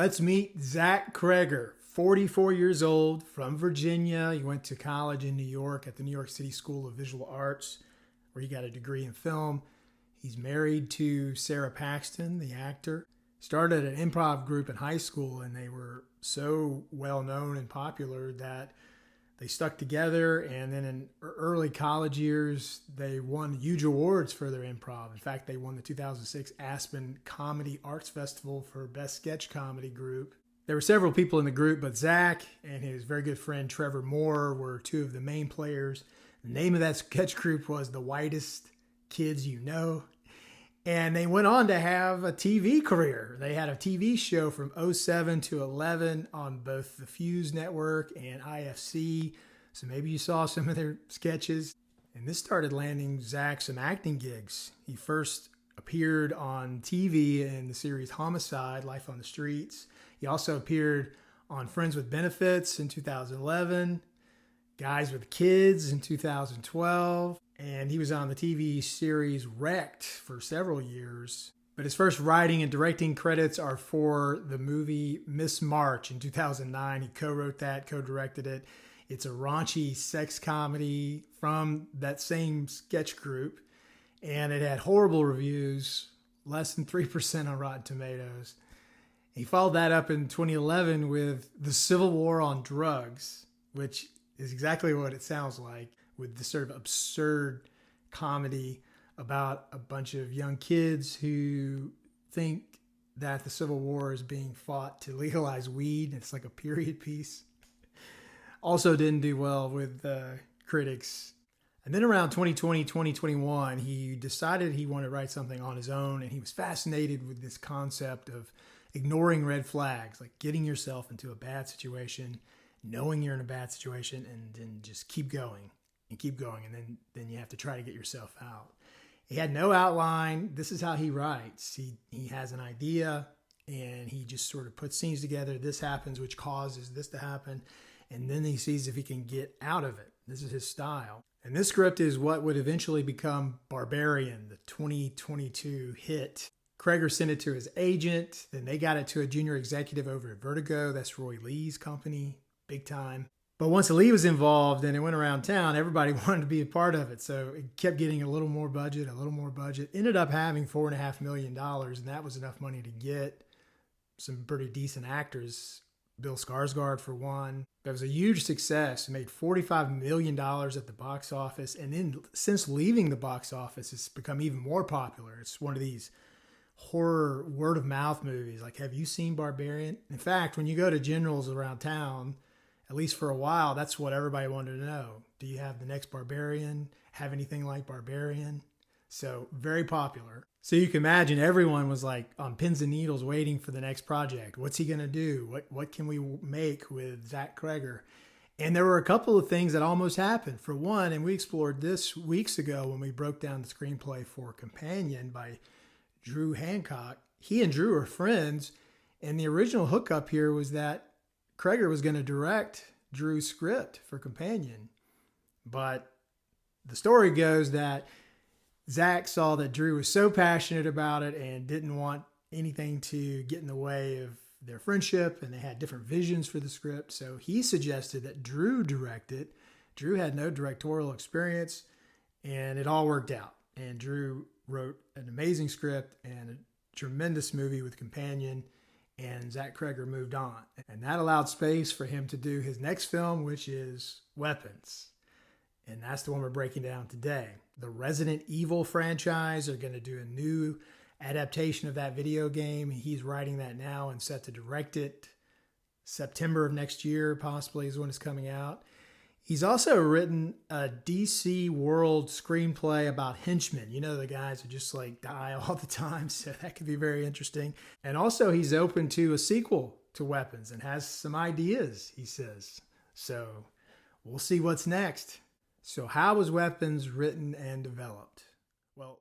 Let's meet Zach Cregger, 44 years old, from Virginia. He went to college in New York at the New York City School of Visual Arts, where he got a degree in film. He's married to Sarah Paxton, the actor. Started an improv group in high school, and they were so well known and popular that they stuck together. And then in early college years, they won huge awards for their improv. In fact, they won the 2006 Aspen Comedy Arts Festival for Best Sketch Comedy Group. There were several people in the group, but Zach and his very good friend Trevor Moore were two of the main players. The name of that sketch group was the Whitest Kids U Know. And they went on to have a TV career. They had a TV show from 2007 to 2011 on both the Fuse Network and IFC. So maybe you saw some of their sketches. And this started landing Zach some acting gigs. He first appeared on TV in the series Homicide, Life on the Streets. He also appeared on Friends with Benefits in 2011, Guys with Kids in 2012. And he was on the TV series Wrecked for several years. But his first writing and directing credits are for the movie Miss March in 2009. He co-wrote that, co-directed it. It's a raunchy sex comedy from that same sketch group. And it had horrible reviews, less than 3% on Rotten Tomatoes. He followed that up in 2011 with The Civil War on Drugs, which is exactly what it sounds like, with this sort of absurd comedy about a bunch of young kids who think that the Civil War is being fought to legalize weed. It's like a period piece. Also didn't do well with critics. And then around 2020, 2021, he decided he wanted to write something on his own, and he was fascinated with this concept of ignoring red flags, like getting yourself into a bad situation, knowing you're in a bad situation, and then just keep going. And keep going, and then you have to try to get yourself out. He had no outline. This is how he writes. He has an idea, and he just sort of puts scenes together. This happens, which causes this to happen, and then he sees if he can get out of it. This is his style. And this script is what would eventually become Barbarian, the 2022 hit. Cregger sent it to his agent, then they got it to a junior executive over at Vertigo. That's Roy Lee's company, big time. But once Lee was involved and it went around town, everybody wanted to be a part of it. So it kept getting a little more budget. Ended up having $4.5 million, and that was enough money to get some pretty decent actors. Bill Skarsgård, for one. That was a huge success. It made $45 million at the box office. And then since leaving the box office, it's become even more popular. It's one of these horror word-of-mouth movies. Like, have you seen Barbarian? In fact, when you go to generals around town, at least for a while, that's what everybody wanted to know. Do you have the next Barbarian? Have anything like Barbarian? So very popular. So you can imagine everyone was like on pins and needles waiting for the next project. What's he going to do? What can we make with Zach Cregger? And there were a couple of things that almost happened. For one, and we explored this weeks ago when we broke down the screenplay for Companion by Drew Hancock. He and Drew are friends. And the original hookup here was that Cregger was going to direct Drew's script for Companion. But the story goes that Zach saw that Drew was so passionate about it and didn't want anything to get in the way of their friendship, and they had different visions for the script. So he suggested that Drew direct it. Drew had no directorial experience, and it all worked out. And Drew wrote an amazing script and a tremendous movie with Companion. And Zach Cregger moved on. And that allowed space for him to do his next film, which is Weapons. And that's the one we're breaking down today. The Resident Evil franchise are going to do a new adaptation of that video game. He's writing that now and set to direct it. September of next year, possibly, is when it's coming out. He's also written a DC World screenplay about henchmen. You know, the guys who just like die all the time. So that could be very interesting. And also he's open to a sequel to Weapons and has some ideas, he says. So we'll see what's next. So how was Weapons written and developed? Well,